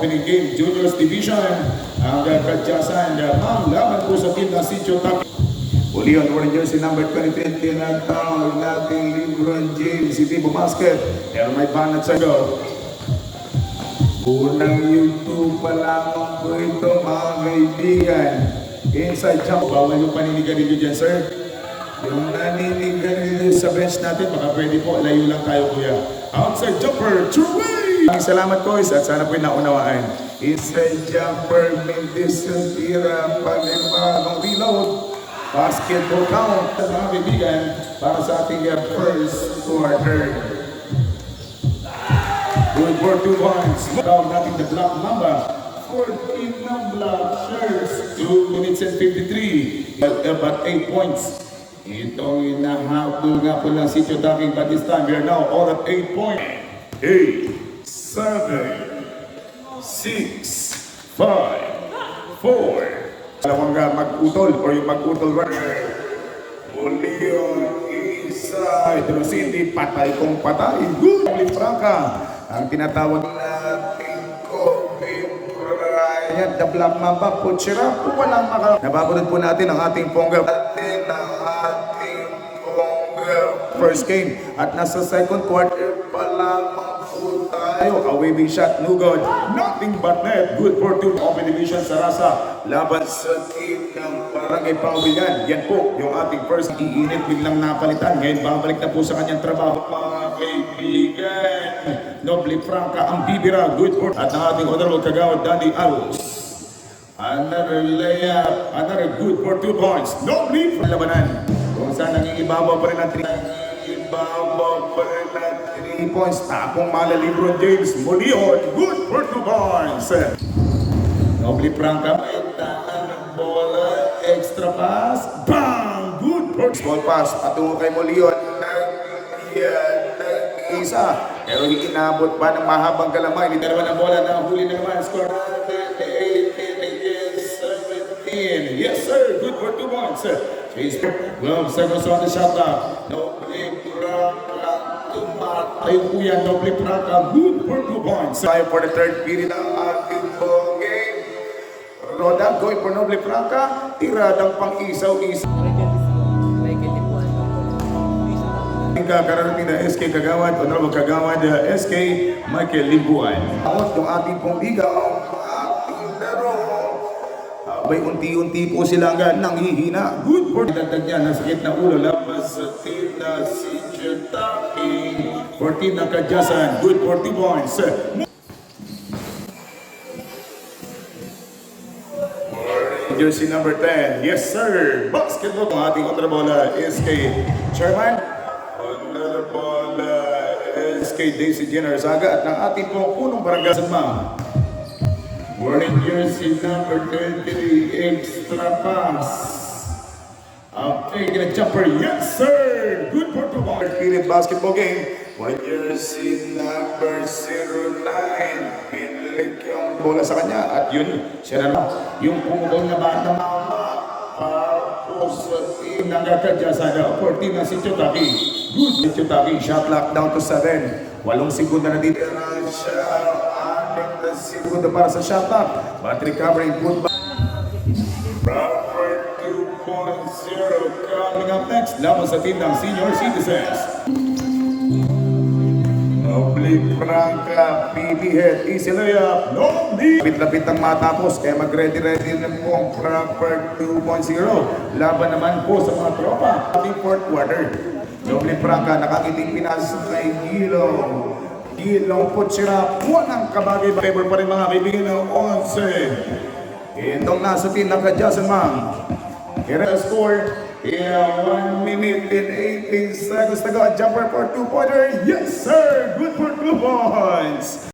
opening game, Juniors Division. Ang kadyasan, ma'am, laban po sa team na si Chotaki. Uli on wearing jersey number 23, tinatawag natin LeBron James, si Tibo Basket. Pero may banat sa go. Unang YouTube pa lamang po ito, mga kaibigan. Inside jump, bawal yung paninigan ninyo dyan, sir. Yung naninigan ninyo sa bench natin, baka pwede po, layo lang tayo, kuya. Outside jumper, true way! Salamat, boys, at sana po'y naunawaan. Inside jumper, Mendes yung tira, pag-ibang reload. Basketball count, mga kaibigan, para sa ating first quarter. Good for 2 points. Down natin the Black Mamba. 14 na black shirts. 2 minutes and 53. But 8 points. Itong inahabol nga po lang si Chotaki, but this time we are now all at 8 points. 8, 7, 6, 5, 4. Alam nga mag-utol or yung mag-utol runner. Uli yung isa. Ito na Cindy, patay kong patay. Good! Franca. Ang tinatawag natin Kobe Bryant, the Black Mamba, Puchira. Kung walang nababunod po natin ang ating pongga. First game. At nasa second quarter pa lamang po tayo. A waving shot, no good. Nothing but net. Good for 2. Open division sa Rasa. Laban sa team ng Barangay Pangbilian. Yan po yung ating first. Iinit, biglang napalitan. Ngayon, babalik na po sa kanyang trabaho. Mga kaibigan. Noble Franca ang bibira. Good for. At ang ating honorable kagawad, Danny Aros. Another layup. Another good for 2 points. Noble for labanan. Kung saan nangingibabaw pa rin ang 3. Ibabaw pa rin ang 3 points. Tapong mala LeBron James. Mulion. Good for 2 points. Noble Franca. May tahan ng bola. Extra pass. Bang! Good for small pass. Patungo kay Mulion. Isa. Pero inabot pa ng mahabang galamay. Hindi naman ang bola na huli na naman. Score 17. Yes sir. Good for 2 points. Well, seconds on the shot clock. Noble Franca. Tumatay po yan. Noble Franca. Good for 2 points. Tayo for the third period ng ating ball game. Roda, going for Noble Franca. Tiradang pang-isaw-isaw. Kakarating na SK Kagawad, Honorable Kagawad, SK Michael Libuan. Yung ating pong liga, ang ating laro. Abay, unti-unti po sila agad nanghihina. Good for dagdag niya, nasakit na ulo. Labas sa team na si Chotaki. 14 na kadyasan. Good for 2 points. Jersey number 10. Yes sir. Basketball. Ang ating honorable SK Chairman. Honorable SK Daisy Jenner Zaga at ng ating pong punong barangay sa ma'am. Wearing jersey number 23, extra pass. Taking a jumper, yes sir! Good for 2 points. Period basketball game. Wearing jersey number 09. Pinlik yung bola sa kanya at yun, siya na yung pumugol na bata. Tapos sa team ng kakadyasan, 14 na si Chotaki. Good si Chotaki, shot clock down to 7. 8 segunda na dito na siya. 6 na segunda para sa shot clock. But recovering good. Proper 2.0 coming up next. Laban sa team ng senior citizens. Noble Franca, PB head, easy layup, Noble! Lapit-lapit ang matapos, kaya mag-ready-ready na po ang proper 2.0. Laban naman po sa mga tropa, ating fourth quarter. Noble Franca, nakangiting pinasa kay Gilong. Gilong po sila, walang kabagay. Favor pa rin mga kaibigan ng 11. Itong nasa team ng kadyasan, ma'am. Here is score. 1 minute and 18 seconds to go. Jumper for 2-pointer. Yes, sir. Good for 2 points.